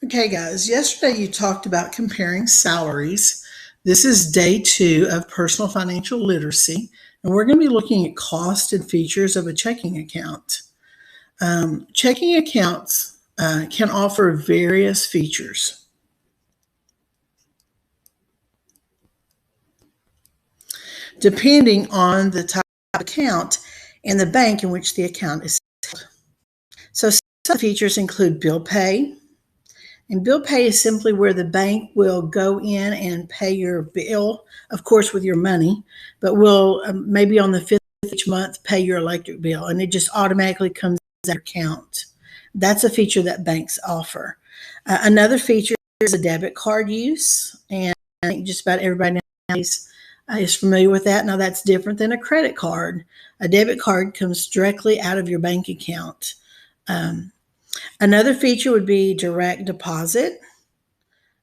Okay, guys, yesterday you talked about comparing salaries. This is day 2 of personal financial literacy, and we're going to be looking at cost and features of a checking account. Checking accounts can offer various features depending on the type of account and the bank in which the account is held. So, some features include bill pay, and bill pay is simply where the bank will go in and pay your bill, of course, with your money, but will maybe on the 5th of each month pay your electric bill, and it just automatically comes out of your account. That's a feature that banks offer. Another feature is a debit card use, and I think just about everybody nowadays is familiar with that. Now, that's different than a credit card. A debit card comes directly out of your bank account. Um, Another feature would be direct deposit.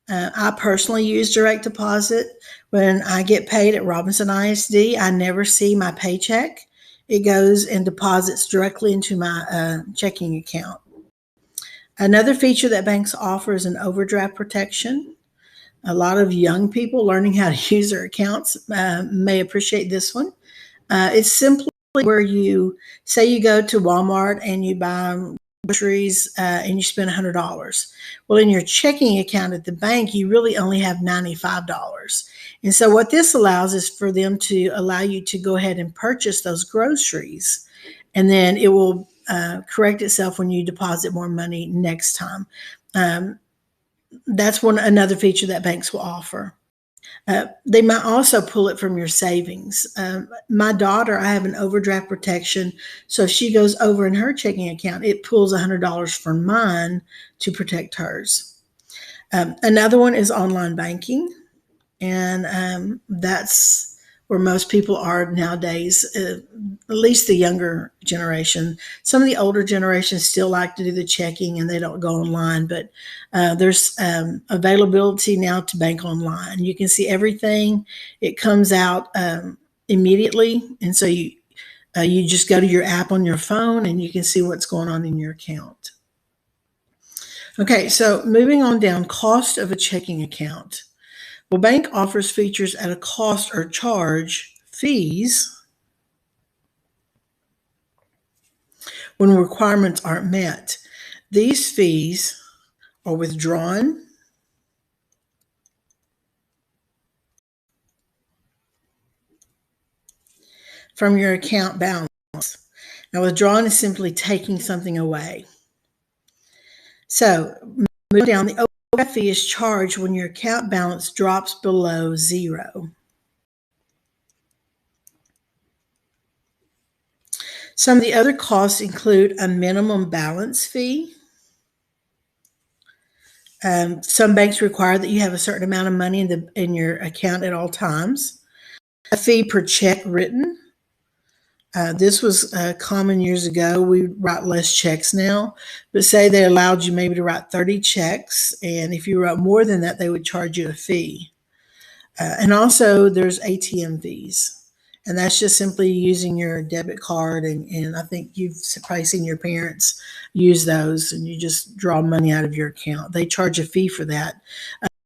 I personally use direct deposit. When I get paid at Robinson ISD, I never see my paycheck. It goes and deposits directly into my checking account. Another feature that banks offer is an overdraft protection. A lot of young people learning how to use their accounts may appreciate this one. It's simply where you say you go to Walmart and you buy groceries and you spend $100. Well, in your checking account at the bank, you really only have $95. And so what this allows is for them to allow you to go ahead and purchase those groceries, and then it will correct itself when you deposit more money next time. Um, that's another feature that banks will offer. They might also pull it from your savings. My daughter, I have an overdraft protection. So if she goes over in her checking account, it pulls $100 from mine to protect hers. Another one is online banking. And that's where most people are nowadays, at least the younger generation. Some of the older generations still like to do the checking and they don't go online, but there's availability now to bank online. You can see everything. It comes out immediately, and so you just go to your app on your phone and you can see what's going on in your account. Okay, so moving on down, cost of a checking account. Well, bank offers features at a cost or charge fees when requirements aren't met. These fees are withdrawn, from your account balance. Now, withdrawn is simply taking something away. So, moving down, the overdraft fee is charged when your account balance drops below zero. Some of the other costs include a minimum balance fee. Some banks require that you have a certain amount of money in your account at all times. A fee per check written. This was common years ago. We write less checks now, but say they allowed you maybe to write 30 checks, and if you wrote more than that, they would charge you a fee. And also, there's ATM fees. And that's just simply using your debit card. And I think you've probably seen your parents use those, and you just draw money out of your account. They charge a fee for that.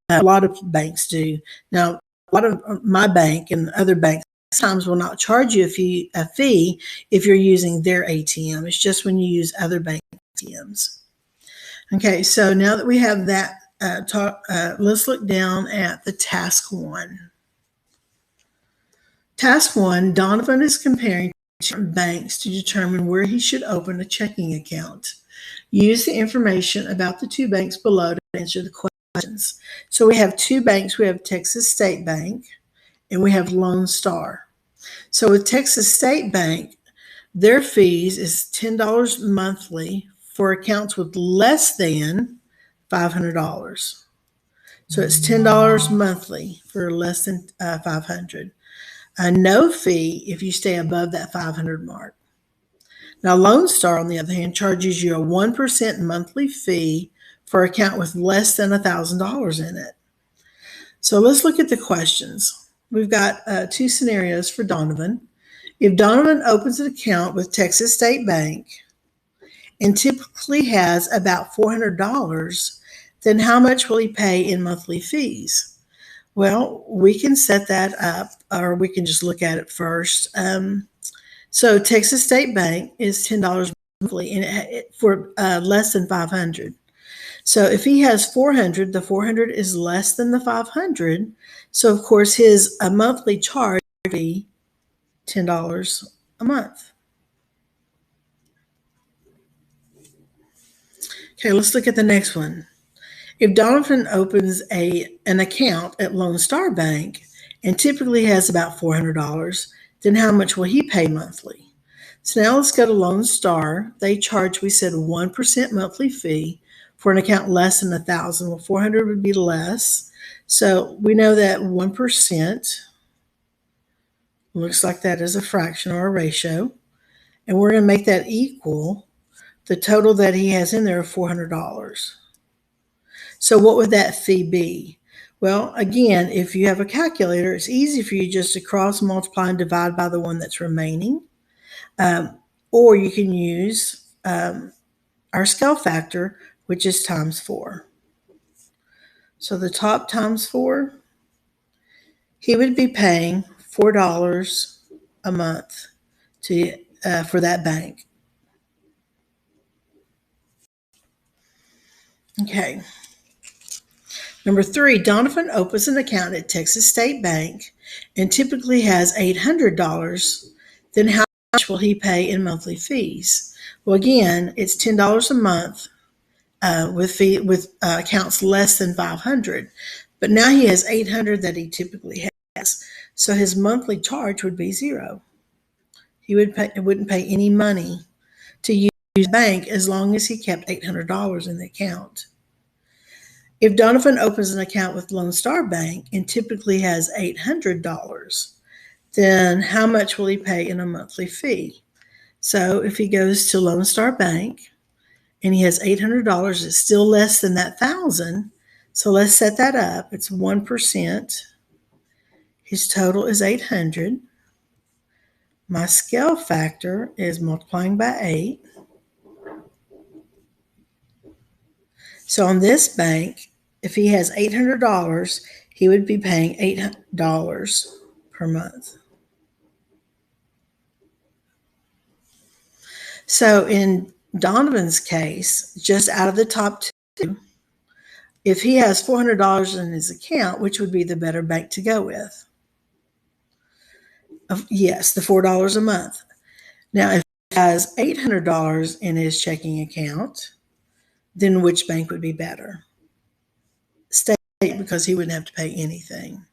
A lot of banks do. Now, a lot of my bank and other banks sometimes will not charge you a fee if you're using their ATM. It's just when you use other bank ATMs. Okay, so now that we have that let's look down at the task 1. Task 1, Donovan is comparing different banks to determine where he should open a checking account. Use the information about the 2 banks below to answer the questions. So we have 2 banks. We have Texas State Bank and we have Lone Star. So with Texas State Bank, their fees is $10 monthly for accounts with less than $500. So it's $10 monthly for less than $500. A no fee if you stay above that 500 mark. Now, Lone Star, on the other hand, charges you a 1% monthly fee for an account with less than $1,000 in it. So let's look at the questions. We've got 2 scenarios for Donovan. If Donovan opens an account with Texas State Bank and typically has about $400, then how much will he pay in monthly fees? Well, we can set that up, or we can just look at it first. So Texas State Bank is $10 monthly for less than 500. So if he has 400, the 400 is less than the 500. So of course his monthly charge would be $10 a month. Okay, let's look at the next one. If Donovan opens an account at Lone Star Bank and typically has about $400, then how much will he pay monthly? So now let's go to Lone Star. They charge, we said, 1% monthly fee for an account less than 1,000. Well, 400 would be less. So we know that 1% looks like that is a fraction or a ratio. And we're going to make that equal the total that he has in there of $400. So what would that fee be? Well, again, if you have a calculator, it's easy for you just to cross multiply and divide by the one that's remaining. Or you can use our scale factor, which is times 4. So the top times 4, he would be paying $4 a month for that bank. Okay. Number 3, Donovan opens an account at Texas State Bank and typically has $800. Then how much will he pay in monthly fees? Well, again, it's $10 a month with accounts less than 500. But now he has 800 that he typically has. So his monthly charge would be 0. He wouldn't pay any money to use the bank as long as he kept $800 in the account. If Donovan opens an account with Lone Star Bank and typically has $800, then how much will he pay in a monthly fee? So if he goes to Lone Star Bank and he has $800, it's still less than that 1,000. So let's set that up. It's 1%. His total is 800. My scale factor is multiplying by 8. So on this bank, if he has $800, he would be paying $8 per month. So in Donovan's case, just out of the top 2, if he has $400 in his account, which would be the better bank to go with? Yes, the $4 a month. Now, if he has $800 in his checking account, then which bank would be better? State, because he wouldn't have to pay anything.